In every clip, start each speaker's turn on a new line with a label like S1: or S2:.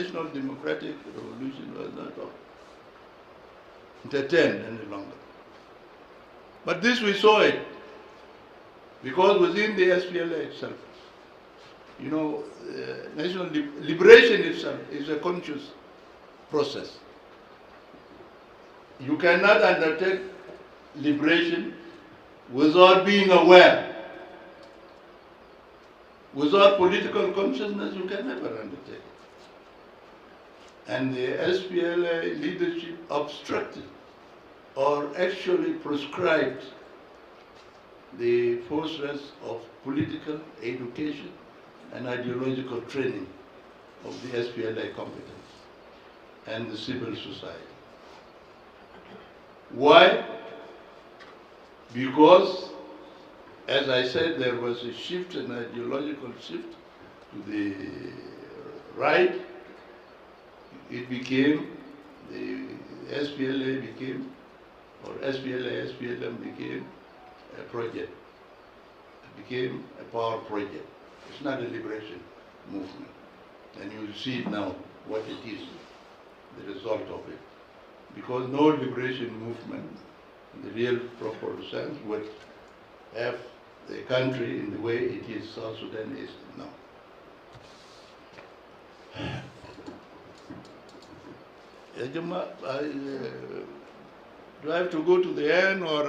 S1: National Democratic Revolution was not entertained any longer. But this we saw it because within the SPLA itself, national liberation itself is a conscious process. You cannot undertake liberation without being aware. Without political consciousness, you can never undertake it. And the SPLA leadership obstructed or actually prescribed the process of political education and ideological training of the SPLA competence and the civil society. Why? Because, as I said, there was a shift, an ideological shift to the right. It became, the SPLA became, or SPLA, SPLM became a project. It became a power project. It's not a liberation movement. And you see it now, what it is, the result of it. Because no liberation movement, in the real proper sense, would have the country in the way it is, South Sudan is now. Do I have to go to the end or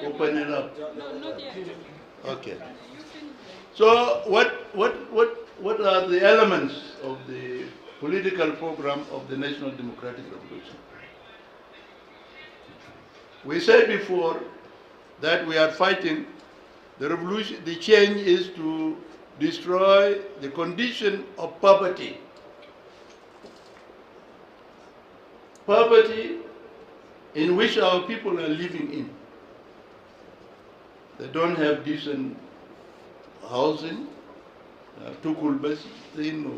S1: open it up?
S2: No, not yet.
S1: Okay. So what are the elements of the political program of the National Democratic Revolution? We said before that we are fighting the revolution. The change is to destroy the condition of poverty. Poverty in which our people are living in. They don't have decent housing, tukul bas tin o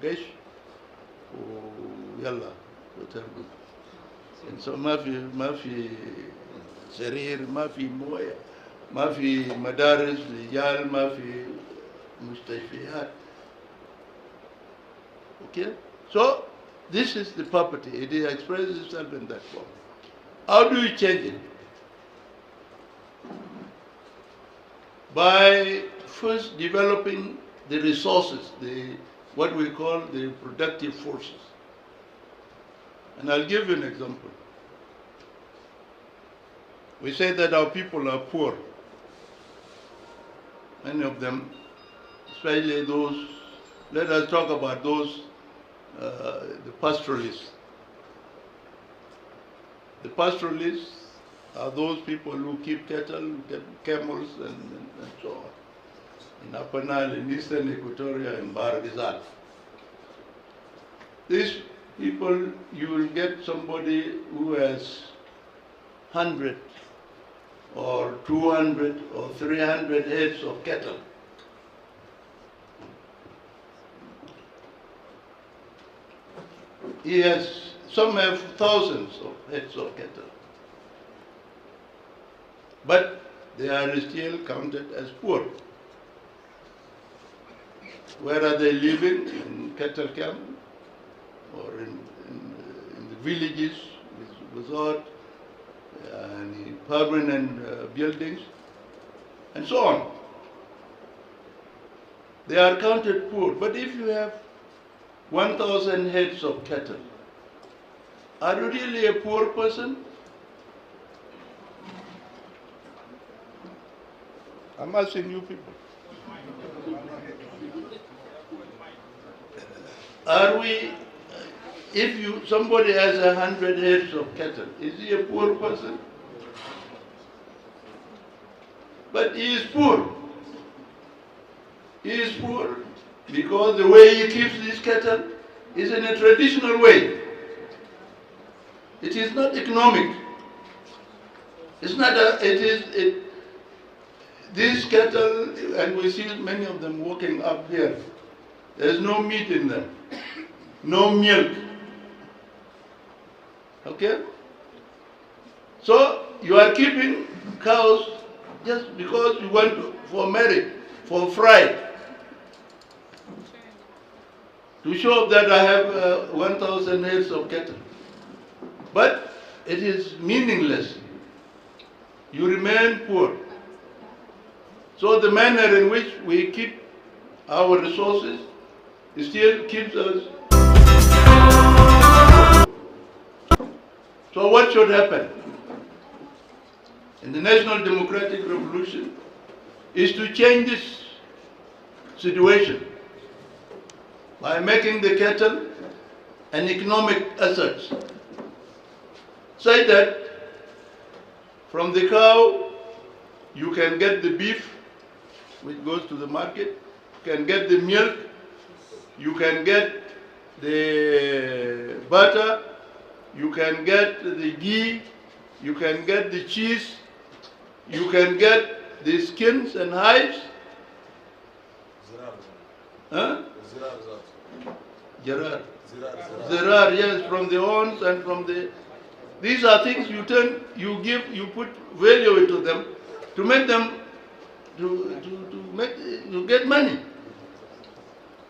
S1: gesh o yalla whatever. And so mafi sarir, mafi moya, mafi madaris rijal, mafi mustashfiyat. Okay? So this is the poverty. It expresses itself in that form. How do you change it? By first developing the resources, what we call the productive forces. And I'll give you an example. We say that our people are poor. Many of them, especially those, let us talk about those, the pastoralists. The pastoralists are those people who keep cattle, camels, and so on. In Upper Nile, in Eastern Equatoria, in Bahr Ghazal. These people, you will get somebody who has 100 or 200 or 300 heads of cattle. Some have thousands of heads of cattle. But they are still counted as poor. Where are they living? In cattle camp or in the villages without any permanent buildings and so on. They are counted poor. But if you have 1,000 heads of cattle, are you really a poor person? I'm asking you people. Are we, if somebody has 100 heads of cattle, is he a poor person? But he is poor. He is poor because the way he keeps these cattle is in a traditional way. It is not economic. It's not these cattle, and we see many of them walking up here, there's no meat in them, no milk. Okay? So you are keeping cows just because you want for merit, for fry. to show that I have 1,000 heads of cattle. But it is meaningless. You remain poor. So the manner in which we keep our resources still keeps us. So what should happen in the National Democratic Revolution is to change this situation by making the cattle an economic asset. Say that from the cow you can get the beef which goes to the market, you can get the milk, you can get the butter, you can get the ghee, you can get the cheese, you can get the skins and hides. Huh? Zirar. Zirar, yes, from the horns and from the. These are things you put value into them to make them to get money.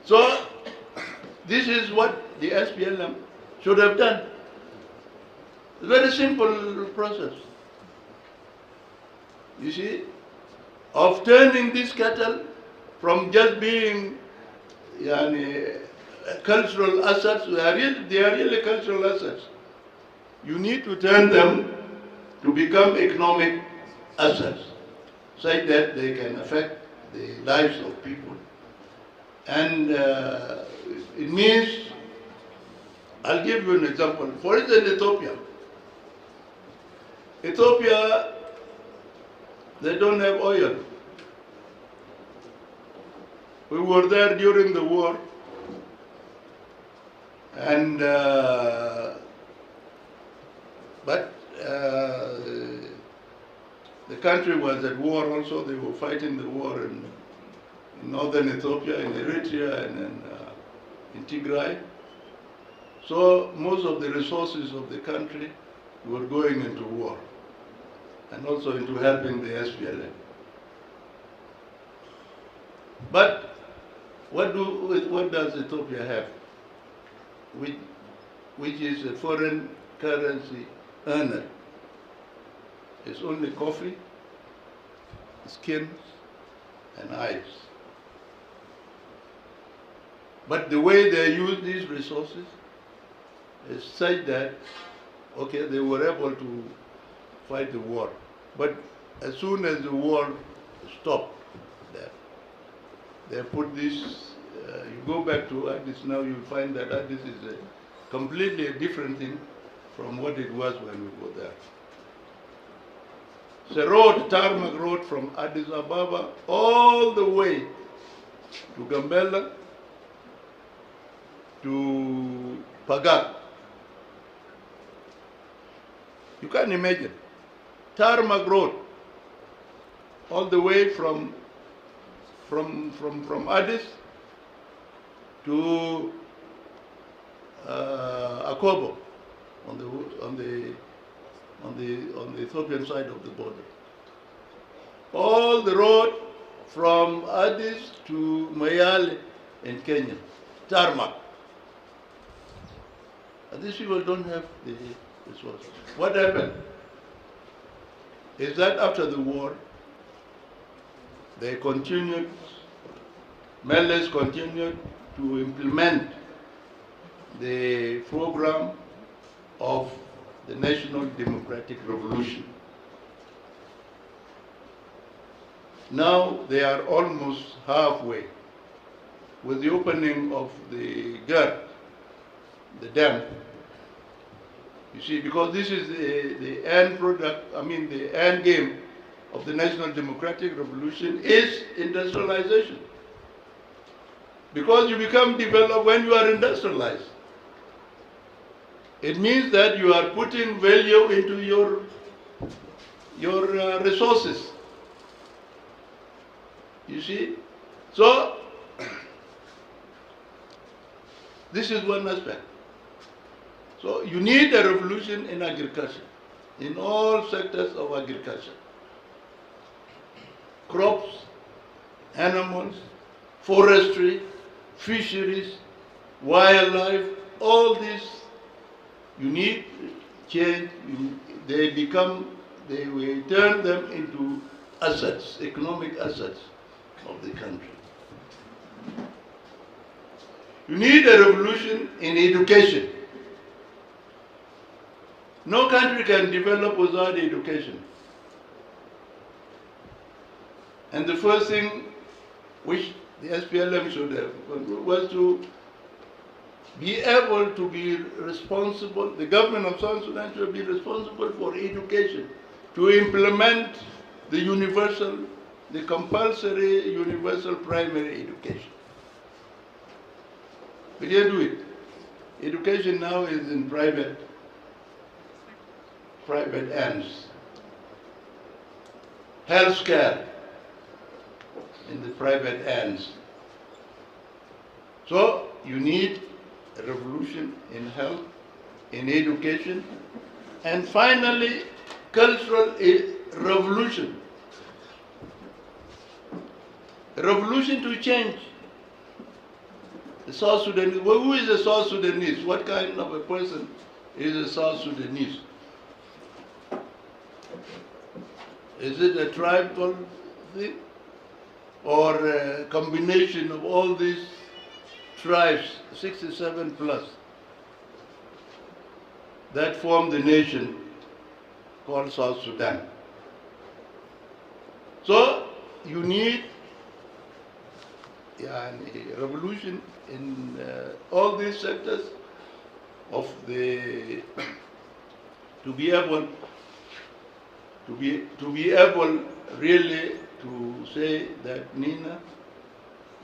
S1: So this is what the SPLM should have done. It's a very simple process. You see, of turning these cattle from just being cultural assets, they are really cultural assets. You need to turn them to become economic assets, such that they can affect the lives of people. And it means, I'll give you an example. For instance, Ethiopia, they don't have oil. We were there during the war, and but the country was at war also. They were fighting the war in northern Ethiopia, in Eritrea, and in Tigray. So most of the resources of the country were going into war, and also into helping the SPLM. But what does Ethiopia have, which is a foreign currency earner? It's only coffee, skins, and hides. But the way they use these resources is such that, okay, they were able to fight the war. But as soon as the war stopped, they put this, you go back to Addis now, you'll find that Addis is a completely different thing from what it was when we were there. It's a road, tarmac road from Addis Ababa all the way to Gambela to Pagak. You can imagine, tarmac road all the way from Addis to Akobo on the Ethiopian side of the border. All the road from Addis to Mayale in Kenya, tarmac. And these people don't have the resources. What happened is that after the war, they continued, Meles continued to implement the program of the National Democratic Revolution. Now they are almost halfway with the opening of the GERD, the dam. You see, because this is the end product, the end game of the National Democratic Revolution is industrialization. Because you become developed when you are industrialized. It means that you are putting value into your resources. You see? So, this is one aspect. So you need a revolution in agriculture, in all sectors of agriculture. Crops, animals, forestry, fisheries, wildlife, all this, you need change. They will turn them into assets, economic assets of the country. You need a revolution in education. No country can develop without education. And the first thing which the SPLM should have was to be able to be responsible, the government of South Sudan should be responsible for education, to implement the compulsory universal primary education. We didn't do it. Education now is in private hands. Health care in the private hands. So you need a revolution in health, in education, and finally cultural revolution. A revolution to change the South Sudanese. Well, who is a South Sudanese? What kind of a person is a South Sudanese? Is it a tribal thing? Or a combination of all these tribes, 67 plus, that form the nation called South Sudan? So you need a revolution in all these sectors of the to be able really to say that Nina,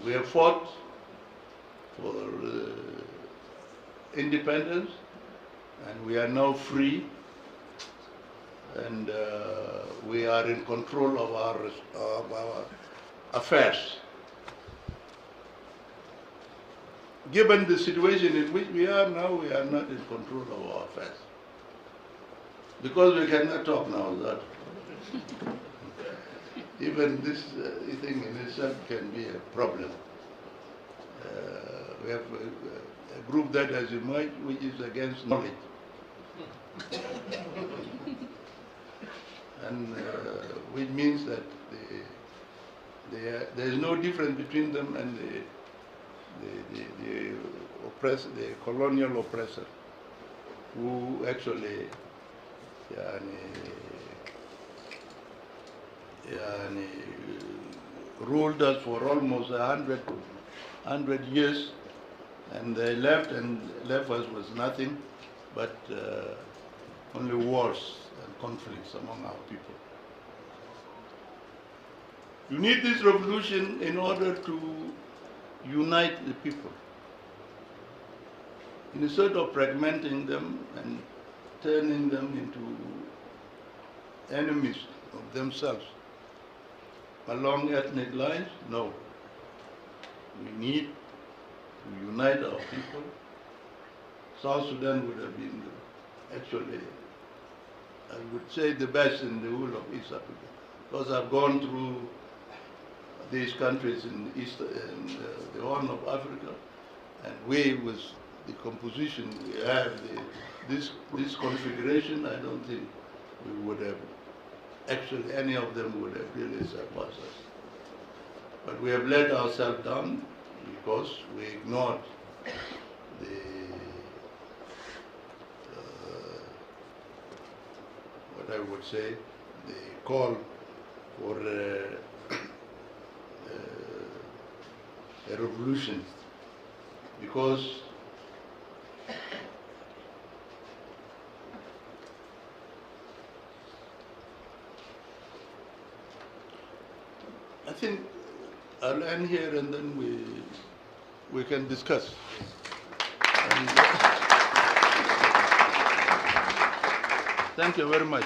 S1: we have fought for independence and we are now free and we are in control of our affairs. Given the situation in which we are now, we are not in control of our affairs. Because we cannot talk now that even this thing in itself can be a problem. We have a group that has emerged which is against knowledge. And which means that there is no difference between them and the colonial oppressor who actually ruled us for almost 100 years, and they left us with nothing but only wars and conflicts among our people. You need this revolution in order to unite the people. Instead of fragmenting them and turning them into enemies of themselves along ethnic lines, no. We need to unite our people. South Sudan would have been actually, I would say, the best in the whole of East Africa, because I've gone through these countries in the Horn of Africa, and with the composition we have, this configuration, I don't think we would have, actually any of them would have really surpassed us. But we have let ourselves down because we ignored what I would say, the call for a revolution, because I think I'll end here and then we can discuss. And thank you very much.